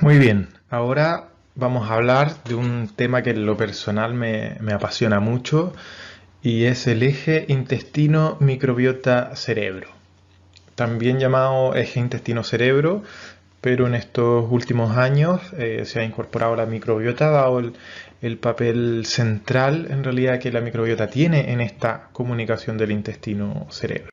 Muy bien, ahora vamos a hablar de un tema que en lo personal me apasiona mucho y es el eje intestino-microbiota-cerebro, también llamado eje intestino-cerebro, pero en estos últimos años se ha incorporado la microbiota, dado el papel central en realidad que la microbiota tiene en esta comunicación del intestino-cerebro.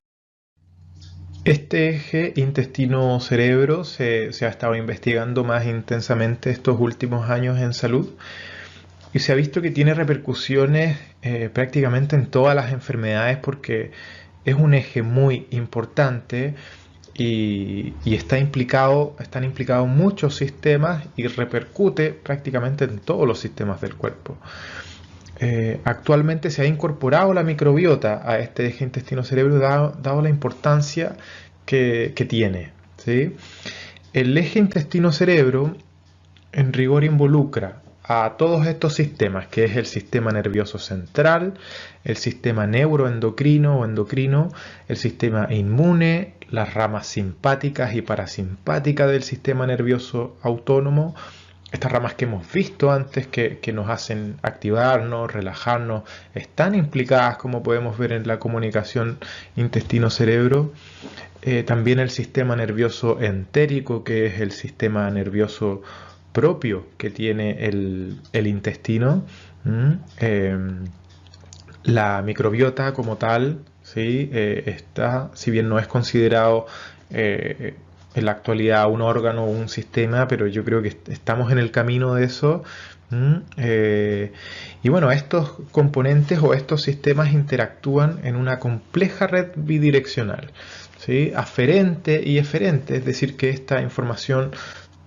Este eje intestino-cerebro se ha estado investigando más intensamente estos últimos años en salud y se ha visto que tiene repercusiones prácticamente en todas las enfermedades porque es un eje muy importante y están implicados muchos sistemas y repercute prácticamente en todos los sistemas del cuerpo. Actualmente se ha incorporado la microbiota a este eje intestino-cerebro dado la importancia que tiene, ¿sí? El eje intestino-cerebro en rigor involucra a todos estos sistemas, que es el sistema nervioso central, el sistema neuroendocrino o endocrino, el sistema inmune, las ramas simpáticas y parasimpáticas del sistema nervioso autónomo, estas ramas que hemos visto antes que nos hacen activarnos, relajarnos, están implicadas, como podemos ver, en la comunicación intestino-cerebro. También el sistema nervioso entérico, que es el sistema nervioso propio que tiene el intestino. La microbiota como tal, ¿sí? Está, si bien no es considerado en la actualidad un órgano o un sistema, pero yo creo que estamos en el camino de eso. Y bueno, estos componentes o estos sistemas interactúan en una compleja red bidireccional, ¿sí? Aferente y eferente, es decir, que esta información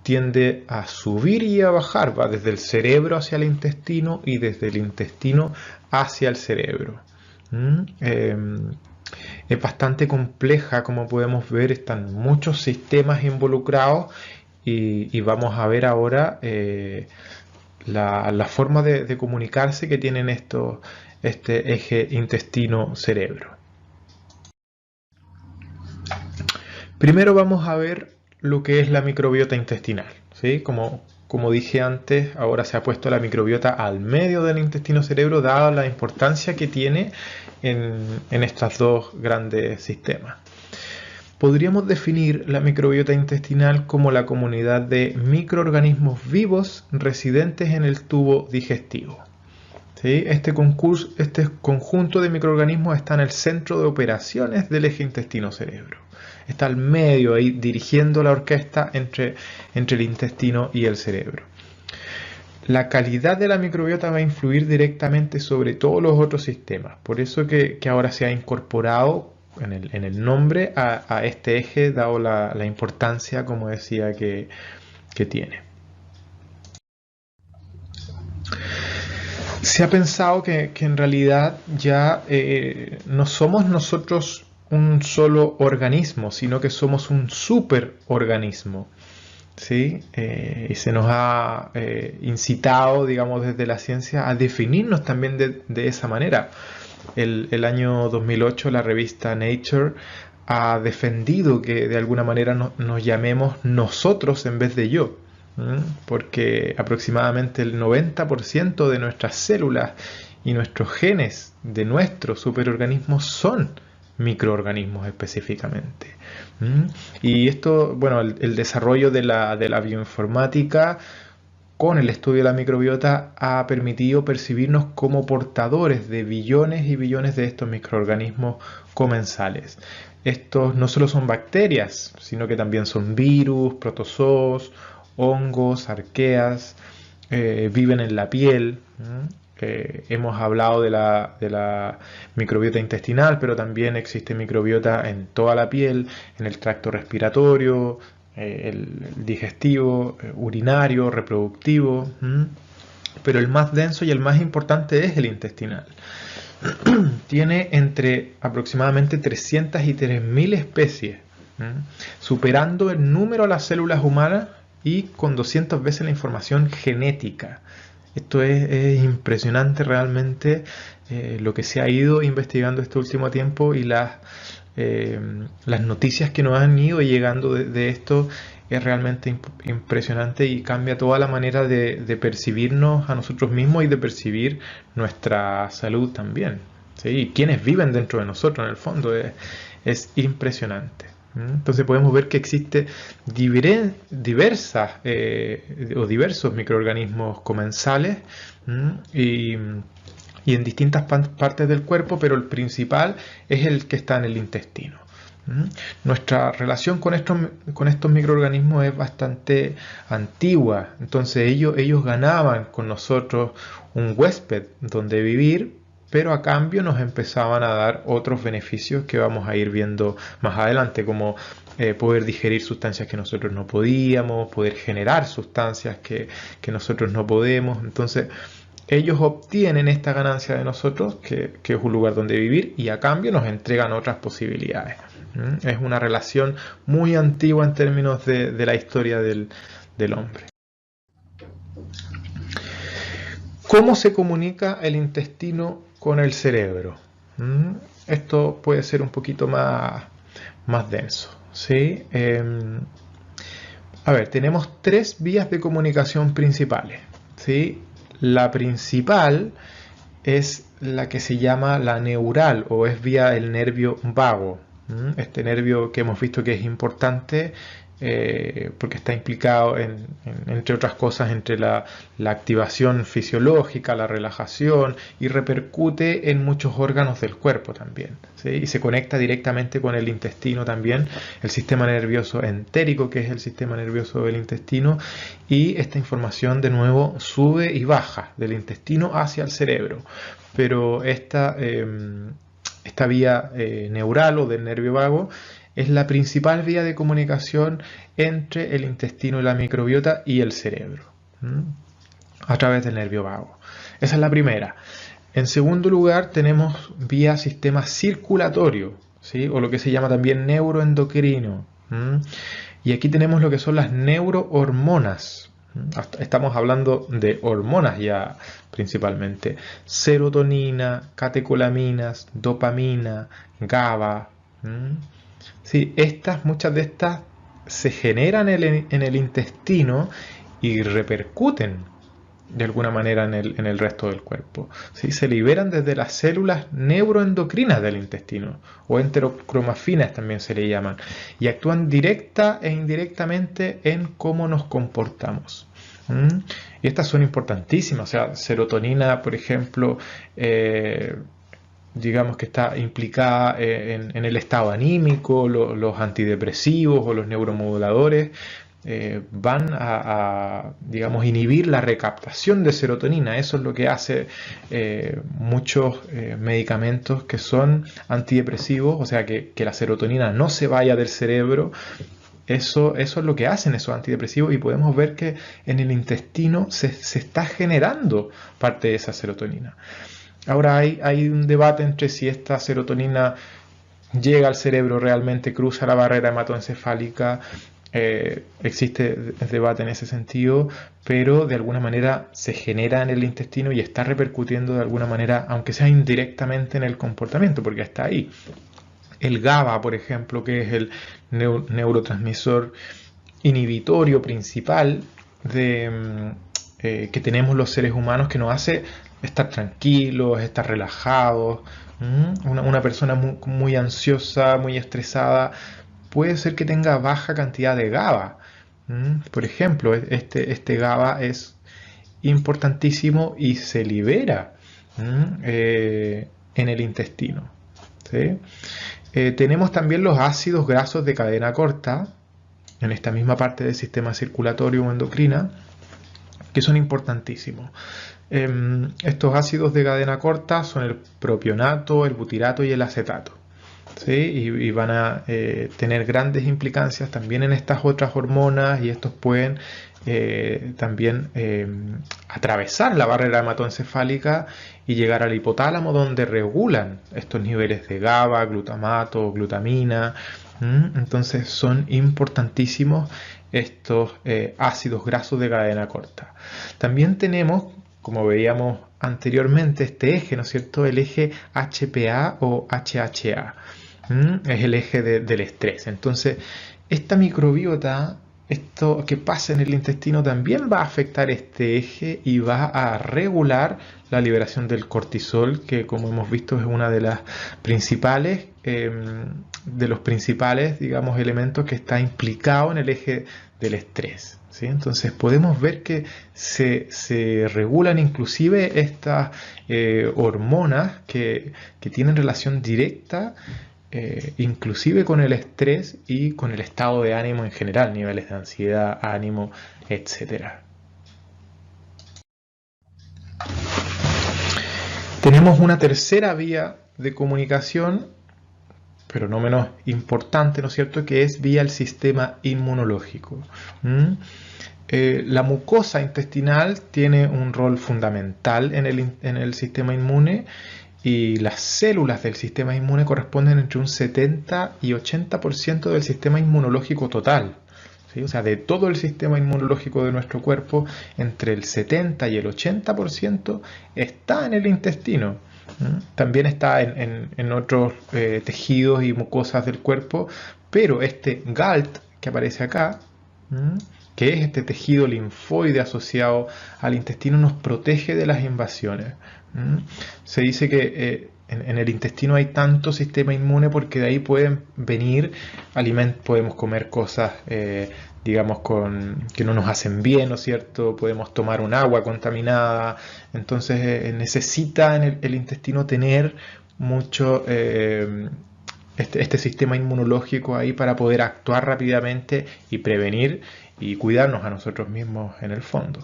tiende a subir y a bajar, va desde el cerebro hacia el intestino y desde el intestino hacia el cerebro. Es bastante compleja, como podemos ver, están muchos sistemas involucrados y vamos a ver ahora la forma de comunicarse que tienen este eje intestino-cerebro. Primero vamos a ver lo que es la microbiota intestinal, ¿sí? Como dije antes, ahora se ha puesto la microbiota al medio del intestino-cerebro, dada la importancia que tiene en estos dos grandes sistemas. Podríamos definir la microbiota intestinal como la comunidad de microorganismos vivos residentes en el tubo digestivo. ¿Sí? Este conjunto de microorganismos está en el centro de operaciones del eje intestino-cerebro. Está al medio, ahí dirigiendo la orquesta entre el intestino y el cerebro. La calidad de la microbiota va a influir directamente sobre todos los otros sistemas. Por eso que ahora se ha incorporado en el nombre a este eje, dado la importancia, como decía, que tiene. Se ha pensado que en realidad ya no somos nosotros un solo organismo, sino que somos un superorganismo, ¿sí? Y se nos ha incitado, digamos, desde la ciencia a definirnos también de esa manera. El año 2008 la revista Nature ha defendido que de alguna manera nos llamemos nosotros en vez de yo, porque aproximadamente el 90% de nuestras células y nuestros genes de nuestros superorganismos son microorganismos específicamente. Y esto, bueno, el desarrollo de la bioinformática con el estudio de la microbiota ha permitido percibirnos como portadores de billones y billones de estos microorganismos comensales. Estos no solo son bacterias, sino que también son virus, protozoos, hongos, arqueas, viven en la piel. Hemos hablado de la microbiota intestinal, pero también existe microbiota en toda la piel, en el tracto respiratorio, el digestivo, urinario, reproductivo. Pero el más denso y el más importante es el intestinal. Tiene entre aproximadamente 300 y 3.000 especies, superando en número a las células humanas y con 200 veces la información genética. Esto es impresionante realmente lo que se ha ido investigando este último tiempo y las noticias que nos han ido llegando de esto es realmente impresionante y cambia toda la manera de percibirnos a nosotros mismos y de percibir nuestra salud también. ¿Sí? Y quienes viven dentro de nosotros, en el fondo, es impresionante. Entonces podemos ver que existe diversos microorganismos comensales y en distintas partes del cuerpo, pero el principal es el que está en el intestino. Nuestra relación con estos microorganismos es bastante antigua, entonces ellos ganaban con nosotros un huésped donde vivir, pero a cambio nos empezaban a dar otros beneficios que vamos a ir viendo más adelante, como poder digerir sustancias que nosotros no podíamos, poder generar sustancias que nosotros no podemos. Entonces ellos obtienen esta ganancia de nosotros, que es un lugar donde vivir, y a cambio nos entregan otras posibilidades. Es una relación muy antigua en términos de la historia del hombre. ¿Cómo se comunica el intestino con el cerebro? Esto puede ser un poquito más denso, ¿sí? A ver, tenemos 3 vías de comunicación principales, ¿sí? La principal es la que se llama la neural, o es vía el nervio vago. Este nervio que hemos visto que es importante porque está implicado entre otras cosas entre la activación fisiológica, la relajación, y repercute en muchos órganos del cuerpo también, ¿sí? Y se conecta directamente con el intestino también, el sistema nervioso entérico, que es el sistema nervioso del intestino, y esta información de nuevo sube y baja del intestino hacia el cerebro. Pero esta vía neural o del nervio vago es la principal vía de comunicación entre el intestino y la microbiota y el cerebro, a través del nervio vago. Esa es la primera. En segundo lugar tenemos vía sistema circulatorio, ¿sí? O lo que se llama también neuroendocrino. Y aquí tenemos lo que son las neurohormonas. Estamos hablando de hormonas ya principalmente. Serotonina, catecolaminas, dopamina, GABA. Sí, muchas de estas se generan en el intestino y repercuten de alguna manera en el resto del cuerpo. ¿Sí? Se liberan desde las células neuroendocrinas del intestino, o enterocromafinas también se le llaman, y actúan directa e indirectamente en cómo nos comportamos. Y estas son importantísimas. O sea, serotonina, por ejemplo, digamos que está implicada en el estado anímico. Los antidepresivos o los neuromoduladores van a, digamos, inhibir la recaptación de serotonina. Eso es lo que hace muchos medicamentos que son antidepresivos, o sea, que la serotonina no se vaya del cerebro. Eso es lo que hacen esos antidepresivos, y podemos ver que en el intestino se está generando parte de esa serotonina. Ahora hay un debate entre si esta serotonina llega al cerebro, realmente cruza la barrera hematoencefálica. Existe debate en ese sentido, pero de alguna manera se genera en el intestino y está repercutiendo de alguna manera, aunque sea indirectamente, en el comportamiento, porque está ahí. El GABA, por ejemplo, que es el neurotransmisor inhibitorio principal que tenemos los seres humanos, que nos hace estar tranquilos, estar relajados. Una persona muy ansiosa, muy estresada, puede ser que tenga baja cantidad de GABA. Por ejemplo, este GABA es importantísimo y se libera en el intestino, ¿sí? Tenemos también los ácidos grasos de cadena corta, en esta misma parte del sistema circulatorio o endocrina, que son importantísimos. Estos ácidos de cadena corta son el propionato, el butirato y el acetato, ¿sí? Y van a tener grandes implicancias también en estas otras hormonas, y estos pueden también atravesar la barrera hematoencefálica y llegar al hipotálamo, donde regulan estos niveles de GABA, glutamato, glutamina. Entonces son importantísimos estos ácidos grasos de cadena corta. También tenemos, como veíamos anteriormente, este eje, ¿no es cierto? El eje HPA o HHA. Es el eje del estrés. Entonces, esta microbiota esto que pasa en el intestino también va a afectar este eje y va a regular la liberación del cortisol, que como hemos visto es una de las principales, de los principales, digamos, elementos que está implicado en el eje del estrés, ¿sí? Entonces podemos ver que se regulan inclusive estas hormonas que tienen relación directa inclusive con el estrés y con el estado de ánimo en general, niveles de ansiedad, ánimo, etcétera. Tenemos una tercera vía de comunicación, pero no menos importante, ¿no es cierto?, que es vía el sistema inmunológico. La mucosa intestinal tiene un rol fundamental en el sistema inmune, y las células del sistema inmune corresponden entre un 70 y 80% del sistema inmunológico total, ¿sí? O sea, de todo el sistema inmunológico de nuestro cuerpo, entre el 70 y el 80% está en el intestino. También está en otros tejidos y mucosas del cuerpo, pero este GALT que aparece acá, que es este tejido linfoide asociado al intestino, nos protege de las invasiones. Se dice que en el intestino hay tanto sistema inmune porque de ahí pueden venir alimentos, podemos comer cosas, digamos, que no nos hacen bien, ¿no es cierto? Podemos tomar un agua contaminada. Entonces necesita el intestino tener mucho este sistema inmunológico ahí para poder actuar rápidamente y prevenir y cuidarnos a nosotros mismos en el fondo.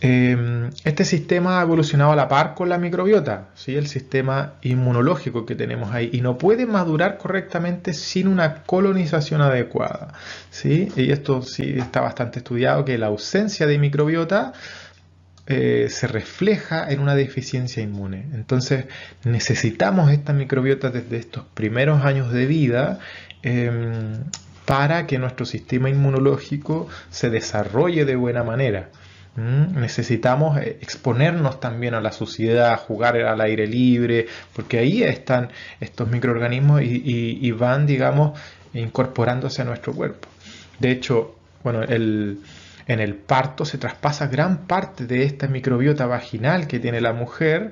Este sistema ha evolucionado a la par con la microbiota, ¿sí? El sistema inmunológico que tenemos ahí, y no puede madurar correctamente sin una colonización adecuada, ¿sí? Y esto sí está bastante estudiado, que la ausencia de microbiota se refleja en una deficiencia inmune. Entonces necesitamos esta microbiota desde estos primeros años de vida para que nuestro sistema inmunológico se desarrolle de buena manera. Necesitamos exponernos también a la suciedad, jugar al aire libre, porque ahí están estos microorganismos y van, digamos, incorporándose a nuestro cuerpo. De hecho, bueno, en el parto se traspasa gran parte de esta microbiota vaginal que tiene la mujer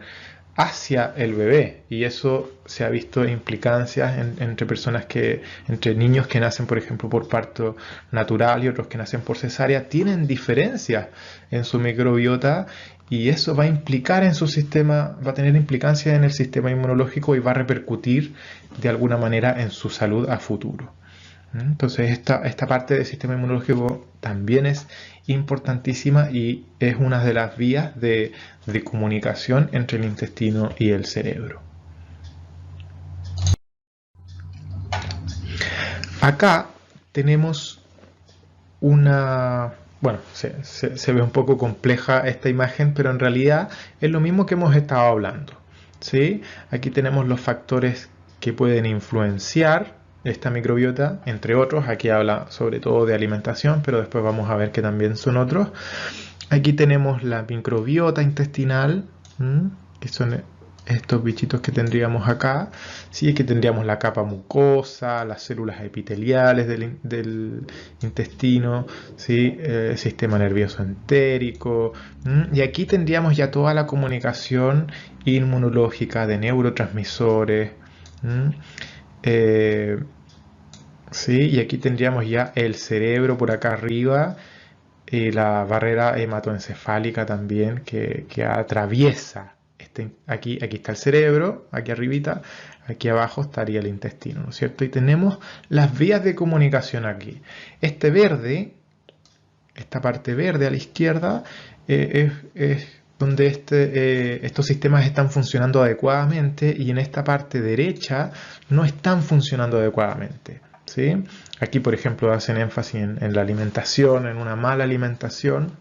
hacia el bebé, y eso se ha visto implicancias entre niños que nacen, por ejemplo, por parto natural y otros que nacen por cesárea, tienen diferencias en su microbiota, y eso va a implicar en su sistema, va a tener implicancias en el sistema inmunológico y va a repercutir de alguna manera en su salud a futuro. Entonces esta parte del sistema inmunológico también es importantísima y es una de las vías de comunicación entre el intestino y el cerebro. Acá tenemos una... Bueno, se ve un poco compleja esta imagen, pero en realidad es lo mismo que hemos estado hablando, ¿sí? Aquí tenemos los factores que pueden influenciar esta microbiota, entre otros. Aquí habla sobre todo de alimentación, pero después vamos a ver que también son otros. Aquí tenemos la microbiota intestinal, que son estos bichitos que tendríamos acá, ¿sí? Que tendríamos la capa mucosa, las células epiteliales del intestino, ¿sí? El sistema nervioso entérico, y aquí tendríamos ya toda la comunicación inmunológica de neurotransmisores, sí, y aquí tendríamos ya el cerebro por acá arriba y la barrera hematoencefálica también que atraviesa. Aquí está el cerebro, aquí arribita, aquí abajo estaría el intestino, ¿no es cierto? Y tenemos las vías de comunicación aquí. Este verde, esta parte verde a la izquierda, es donde estos sistemas están funcionando adecuadamente, y en esta parte derecha no están funcionando adecuadamente, ¿sí? Aquí, por ejemplo, hacen énfasis en la alimentación, en una mala alimentación,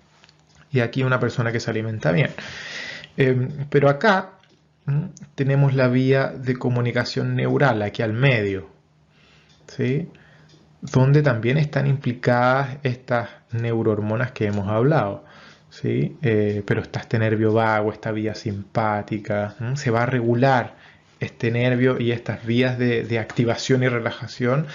y aquí una persona que se alimenta bien. Pero acá tenemos la vía de comunicación neural, aquí al medio, ¿sí? Donde también están implicadas estas neurohormonas que hemos hablado, ¿sí? Pero está este nervio vago, esta vía simpática, se va a regular este nervio y estas vías de activación y relajación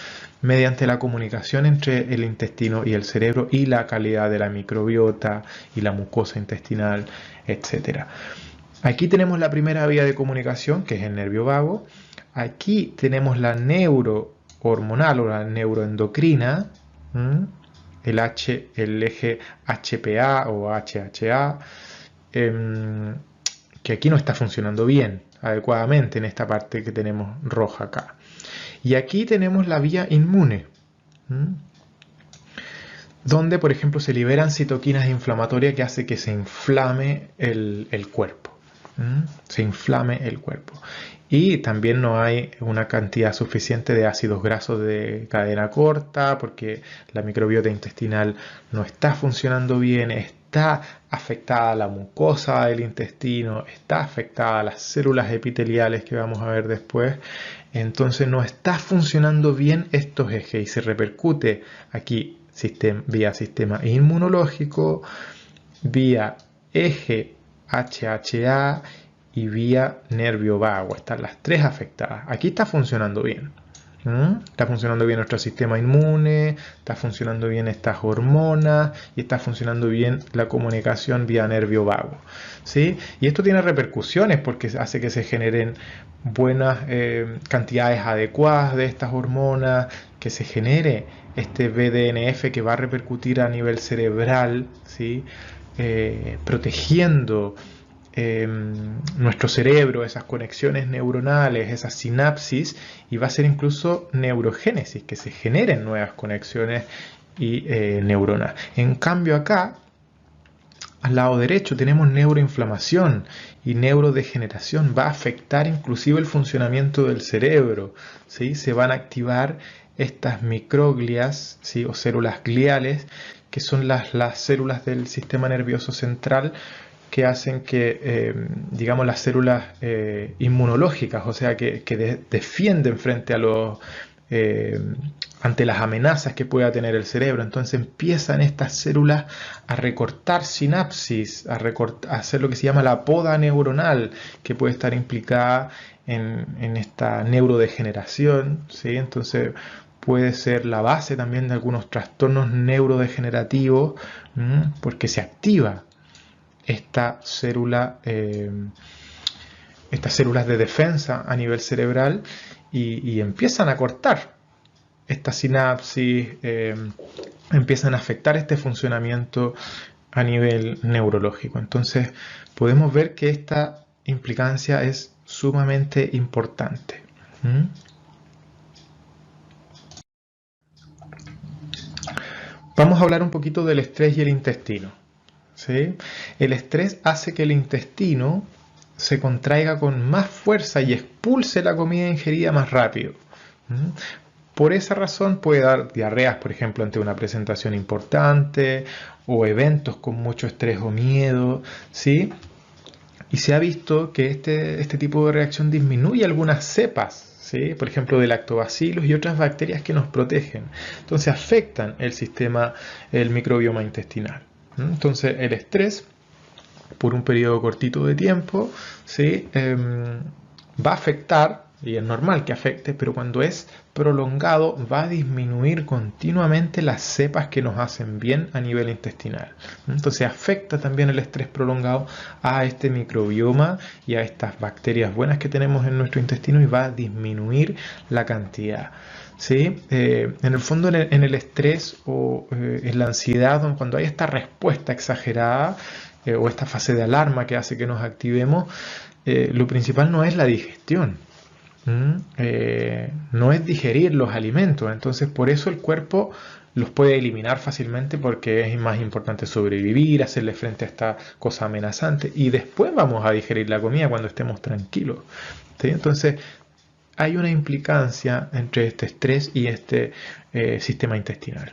mediante la comunicación entre el intestino y el cerebro y la calidad de la microbiota y la mucosa intestinal, etc. Aquí tenemos la primera vía de comunicación, que es el nervio vago. Aquí tenemos la neurohormonal o la neuroendocrina, el eje HPA o HHA, que aquí no está funcionando bien, adecuadamente en esta parte que tenemos roja acá. Y aquí tenemos la vía inmune, donde por ejemplo se liberan citoquinas inflamatorias que hace que se inflame el cuerpo. Se inflame el cuerpo. Y también no hay una cantidad suficiente de ácidos grasos de cadena corta porque la microbiota intestinal no está funcionando bien, está afectada la mucosa del intestino, está afectada las células epiteliales que vamos a ver después. Entonces no está funcionando bien estos ejes y se repercute aquí vía sistema inmunológico, vía eje HHA y vía nervio vago. Están las tres afectadas. Aquí está funcionando bien. Está funcionando bien nuestro sistema inmune, está funcionando bien estas hormonas y está funcionando bien la comunicación vía nervio vago, ¿sí? Y esto tiene repercusiones porque hace que se generen buenas cantidades adecuadas de estas hormonas, que se genere este BDNF que va a repercutir a nivel cerebral, ¿sí? Protegiendo nuestro cerebro, esas conexiones neuronales, esas sinapsis, y va a ser incluso neurogénesis, que se generen nuevas conexiones y neuronas. En cambio acá, al lado derecho, tenemos neuroinflamación y neurodegeneración. Va a afectar inclusive el funcionamiento del cerebro, ¿sí? Se van a activar estas microglias, ¿sí? O células gliales, que son las células del sistema nervioso central, que hacen que, digamos, las células inmunológicas, o sea, que defienden frente a ante las amenazas que pueda tener el cerebro. Entonces empiezan estas células a recortar sinapsis, a hacer lo que se llama la poda neuronal, que puede estar implicada en esta neurodegeneración, ¿sí? Entonces puede ser la base también de algunos trastornos neurodegenerativos, porque se activa estas células de defensa a nivel cerebral y empiezan a cortar esta sinapsis, empiezan a afectar este funcionamiento a nivel neurológico. Entonces podemos ver que esta implicancia es sumamente importante. Vamos a hablar un poquito del estrés y el intestino. ¿Sí? El estrés hace que el intestino se contraiga con más fuerza y expulse la comida ingerida más rápido. Por esa razón puede dar diarreas, por ejemplo, ante una presentación importante o eventos con mucho estrés o miedo, ¿sí? Y se ha visto que este tipo de reacción disminuye algunas cepas, ¿sí? Por ejemplo, de lactobacillus y otras bacterias que nos protegen. Entonces afectan el microbioma intestinal. Entonces el estrés, por un periodo cortito de tiempo, ¿sí? Va a afectar, y es normal que afecte, pero cuando es prolongado va a disminuir continuamente las cepas que nos hacen bien a nivel intestinal. Entonces afecta también el estrés prolongado a este microbioma y a estas bacterias buenas que tenemos en nuestro intestino y va a disminuir la cantidad. ¿Sí? En el fondo en el estrés o en la ansiedad, cuando hay esta respuesta exagerada o esta fase de alarma que hace que nos activemos, lo principal no es la digestión, no es digerir los alimentos. Entonces por eso el cuerpo los puede eliminar fácilmente porque es más importante sobrevivir, hacerle frente a esta cosa amenazante y después vamos a digerir la comida cuando estemos tranquilos. ¿Sí? Entonces hay una implicancia entre este estrés y este sistema intestinal.